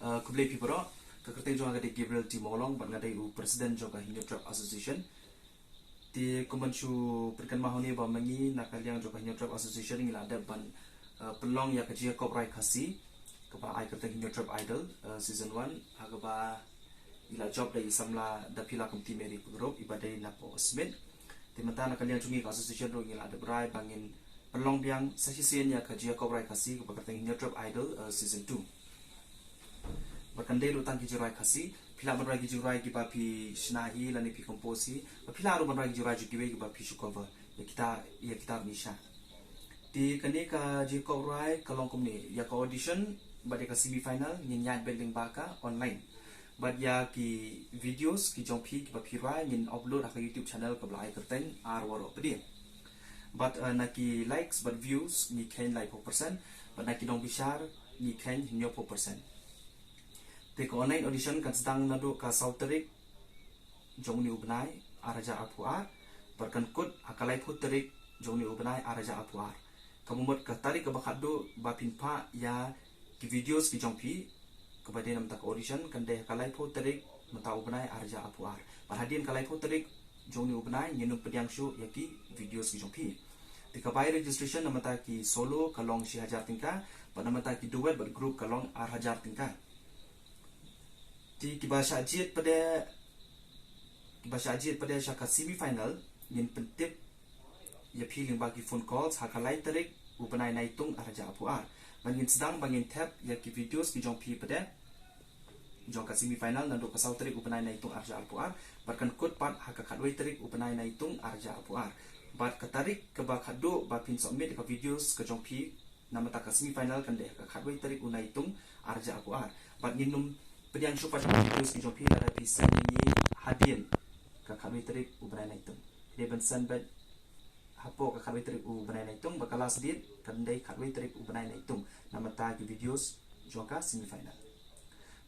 kublai pibro kekerteng jong agade Gabriel Timolong ban ngadai u presiden jong Hinyo Trap Association ti kumanchu perkan mahoni ba mangi nakaliang jong Hinyo Trap Association ngila ada ban pelong ya kajia koprai khasi kapa ai kerteng Hinyo Trap Idol season 1 agaba ila job dai samla da pila kumti meri group ibadai napo smith timata nakaliang jungi association ro ngila ada brai bangin pelong biang sasisian ya kajia koprai khasi kapa kerteng Hinyo Trap Idol season 2 bakande utang ki jurai khasi phila banrai ki jurai ki bapi shnahi lani pi komposi phila ro banrai ki jurai ju ki bapi shu cover ya kita nisha ti kane ka ji koprai kalong kumni ya ka audition bade ka semi final nyin yan building baka online bad ya ki videos ki jongpi ki bapi rai nyin upload ka YouTube channel ka blai kerteng ar waro pedi but naki likes but views ni ken like 4% but naki dong bishar ni ken hinyo 4% te ko online audition kan sedang nado ka sauterik jongni ubnai araja apuar berkan kut akalai puterik jongni ubnai araja apuar kamumot ka tarik ka bakado bapin pa ya ki videos ki jongpi kepada nam tak audition kan deh kalai puterik mata ubnai araja apuar perhadian kalai puterik jongni ubnai nyenum pediang shu ya ki videos ki jongpi te ka bai registration namata ki solo kalong si hajar tingka panamata ki duet ber group kalong ar hajar tingka di kibasha ajit pada syaka semi final yin pentip ya piling bagi phone calls hakalai tarik ubanai naitung araja apuar bangin sedang bangin tap ya ki videos ki jong pi pada jong ka semi final nando ka sau tarik ubanai naitung araja apuar barkan kod pat hakakadwai tarik ubanai naitung araja apuar bat katarik ke bakado bapin submit ka videos ka jong pi namata ka semi final kan deh ka kadwai tarik unaitung araja apuar bat nginum pediang syupa videos ki jompi ada pisan ini hadian ka kami terik ubrai naitung dia bensan bed hapo ka kami terik ubrai naitung bakala sedit kandai kami terik ubrai naitung nama ta ki videos joka semi final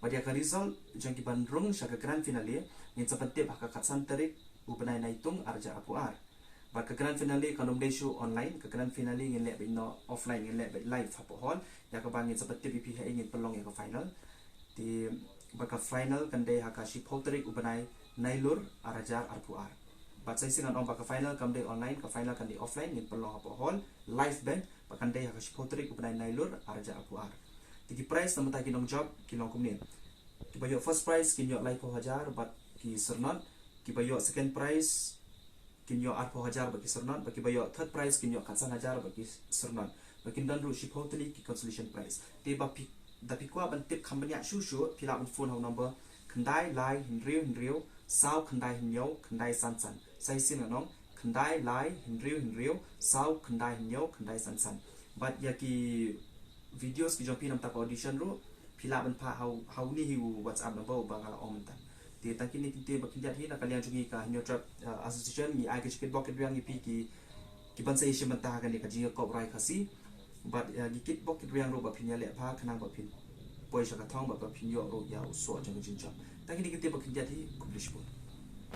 pada ka result jangki bandrung syaka grand finale yang seperti baka katsan terik ubrai naitung arja apuar baka grand finale kanom day show online ka grand finale ngin lek no offline ngin lek live hapo hall ya ka bangin seperti BPH ngin pelong ya ka final di baka final kandai hakashi polterik ubanai nailur arajar arpuar batsai singan baka final kamdai online ka final kandai offline ngin pelong hapo hall live band bakandai hakashi polterik ubanai nailur arajar arpuar tiki prize namata ki nong job ki long kumni ki bayo first prize kinyo live po hajar bat ki sernot ki bayo second prize kinyo arpo hajar baki sernot baki bayo third prize kinyo katsan hajar baki sernot baki danru shi polterik ki consolation prize te bapi tapi kuah bentip kambanya susu pila phone hau number kendai lai hinriu sau kendai hinyau kendai sansan sai sin nong kendai lai hinriu sau kendai hinyau kendai sansan but yaki videos ki jompi nam tak audition ru pila ben pa hau ni hiu WhatsApp number bangala om tan ti takin ni ti bakin jadi nak kalian jungi ka Hinyo Trap Association ni ai ke chikit bok yang ipi ki ban sai shi mentah kan ni ka ji ko rai khasi but gikit bok yang ro ba phinya le pha khanang ba phin poi saka thong ba phin yo ro ya so jang jin chang ta ki ni ki te ba khin ja thi publish bo